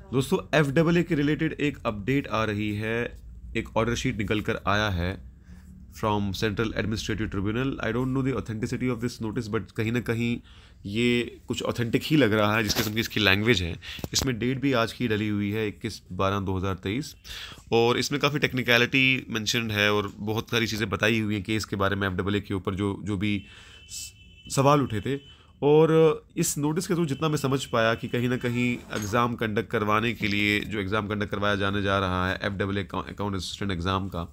दोस्तों F double A के related एक अपडेट आ रही है। एक ऑर्डर शीट निकल कर आया है from central administrative tribunal. I don't know the authenticity of this notice, but कहीं ना कहीं ये कुछ ऑथेंटिक ही लग रहा है जिस किस्म की इसकी लैंग्वेज है। इसमें डेट भी आज की डली हुई है 21/12/2023 और इसमें काफ़ी टेक्निकलिटी मेंशन्ड है और बहुत सारी चीज़ें बताई हुई हैं केस के बारे में, एफ डबल ए के ऊपर जो जो भी सवाल उठे थे। और इस नोटिस के थ्रू जितना मैं समझ पाया कि कहीं ना कहीं एग्ज़ाम कंडक्ट करवाने के लिए जो एग्ज़ाम कंडक्ट करवाया जाने जा रहा है F double A account assistant exam का,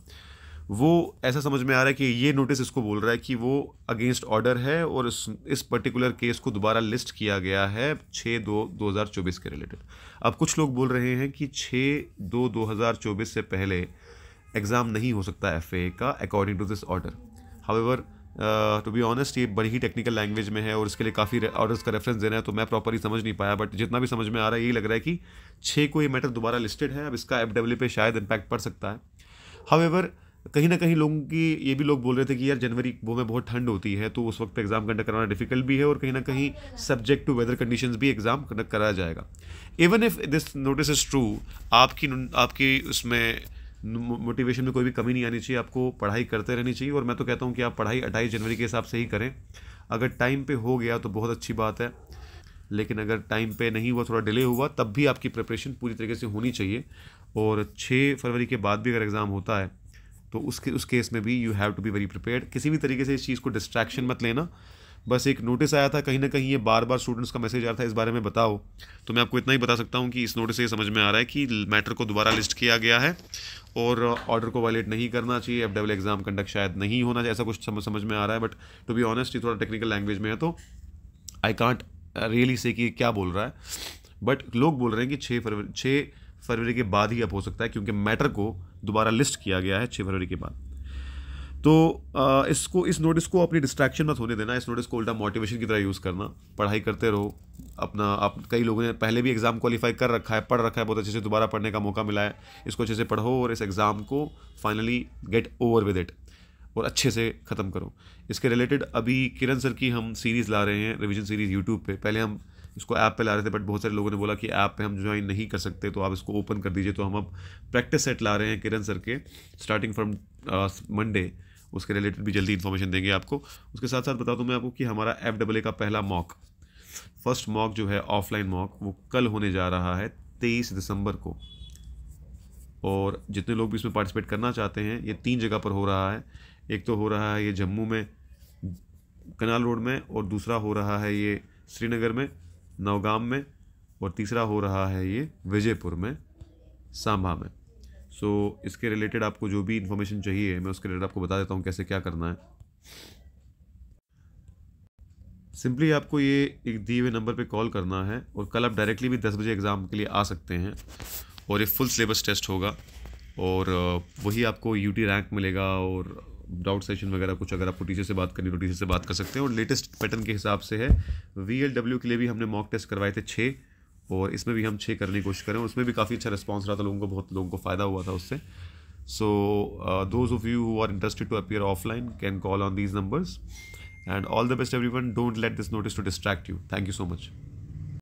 वो ऐसा समझ में आ रहा है कि ये नोटिस इसको बोल रहा है कि वो अगेंस्ट ऑर्डर है और इस पर्टिकुलर केस को दोबारा लिस्ट किया गया है 6/2/2024 के रिलेटेड। अब कुछ लोग बोल रहे हैं कि 6/2/2024 से पहले एग्ज़ाम नहीं हो सकता एफए का according to this order. However to be honest ये बड़ी ही टेक्निकल लैंग्वेज में है और इसके लिए काफ़ी ऑर्डर्स का रेफरेंस देना है, तो मैं प्रॉपरली समझ नहीं पाया, बट जितना भी समझ में आ रहा है यही लग रहा है कि 6 को ये मैटर दोबारा लिस्टेड है। अब इसका एफ डब्ल्यू पे शायद इम्पैक्ट पड़ सकता है। हाउएवर कहीं ना कहीं लोगों की ये भी लोग बोल रहे थे कि यार जनवरी वो में बहुत ठंड होती है तो उस वक्त एग्जाम कंडक्ट करवाना डिफिकल्ट भी है और कहीं ना कहीं सब्जेक्ट टू वेदर कंडीशंस भी एग्जाम कंडक्ट कराया जाएगा। Even if this notice is true, आपकी उसमें मोटिवेशन में कोई भी कमी नहीं आनी चाहिए। आपको पढ़ाई करते रहनी चाहिए और मैं तो कहता हूँ कि आप पढ़ाई 28 जनवरी के हिसाब से ही करें। अगर टाइम पे हो गया तो बहुत अच्छी बात है, लेकिन अगर टाइम पे नहीं हुआ, थोड़ा डिले हुआ, तब भी आपकी प्रिपरेशन पूरी तरीके से होनी चाहिए। और 6 फरवरी के बाद भी अगर एग्ज़ाम होता है तो उस केस में भी you have to be very prepared. किसी भी तरीके से इस चीज़ को डिस्ट्रैक्शन मत लेना। बस एक नोटिस आया था, कहीं ना कहीं ये बार बार स्टूडेंट्स का मैसेज आ रहा था इस बारे में बताओ, तो मैं आपको इतना ही बता सकता हूँ कि इस नोटिस से ये समझ में आ रहा है कि मैटर को दोबारा लिस्ट किया गया है और ऑर्डर को वायलेट नहीं करना चाहिए। एफ डब्ल्यू एग्जाम कंडक्ट शायद नहीं होना चाहिए, ऐसा कुछ समझ में आ रहा है। बट टू बी ऑनेस्ट ये थोड़ा टेक्निकल लैंग्वेज में है तो आई कांट रियली से कि क्या बोल रहा है, बट लोग बोल रहे हैं कि 6 फरवरी के बाद ही अब हो सकता है क्योंकि मैटर को दोबारा लिस्ट किया गया है 6 फरवरी के बाद। तो इस नोटिस को अपनी डिस्ट्रैक्शन मत होने देना। इस नोटिस को उल्टा मोटिवेशन की तरह यूज़ करना। पढ़ाई करते रहो अपना। आप कई लोगों ने पहले भी एग्ज़ाम क्वालिफाई कर रखा है, पढ़ रखा है, बहुत अच्छे से दोबारा पढ़ने का मौका मिला है। इसको अच्छे से पढ़ो और इस एग्ज़ाम को finally get over with it और अच्छे से ख़त्म करो। इसके रिलेटेड अभी किरण सर की हम सीरीज़ ला रहे हैं, रिवीजन सीरीज़ यूट्यूब पे। पहले हम इसको ऐप पे ला रहे थे, बट बहुत सारे लोगों ने बोला कि ऐप पे हम ज्वाइन नहीं कर सकते, तो आप इसको ओपन कर दीजिए। तो हम अब प्रैक्टिस सेट ला रहे हैं किरण सर के, स्टार्टिंग फ्रॉम मंडे। उसके रिलेटेड भी जल्दी इन्फॉर्मेशन देंगे आपको। उसके साथ साथ बता दूं मैं आपको कि हमारा एफ डबल ए का पहला मॉक, फर्स्ट मॉक जो है ऑफलाइन मॉक, वो कल होने जा रहा है 23 दिसंबर को। और जितने लोग भी इसमें पार्टिसिपेट करना चाहते हैं, ये 3 जगह पर हो रहा है। एक तो हो रहा है ये जम्मू में कनाल रोड में, और दूसरा हो रहा है ये श्रीनगर में नौगाम में, और तीसरा हो रहा है ये विजयपुर में सांभा में। सो इसके रिलेटेड आपको जो भी इन्फॉर्मेशन चाहिए मैं उसके रिलेटेड आपको बता देता हूँ कैसे क्या करना है। सिंपली आपको ये एक दिए हुए नंबर पे कॉल करना है और कल आप डायरेक्टली भी 10 बजे एग्ज़ाम के लिए आ सकते हैं और ये फुल सिलेबस टेस्ट होगा और वही आपको यूटी रैंक मिलेगा और डाउट सेशन वगैरह कुछ अगर आपको टीचर से बात करनी तो टीचर से बात कर सकते हैं। और लेटेस्ट पैटर्न के हिसाब से है। VLW के लिए भी हमने मॉक टेस्ट करवाए थे 6 और इसमें भी हम 6 करने की कोशिश करें। उसमें भी काफ़ी अच्छा रिस्पॉन्स रहा था लोगों को, बहुत लोगों को फ़ायदा हुआ था उससे। So those of you who are interested to appear offline can call on these numbers and all the best everyone. Don't let this notice to distract you. Thank you so much.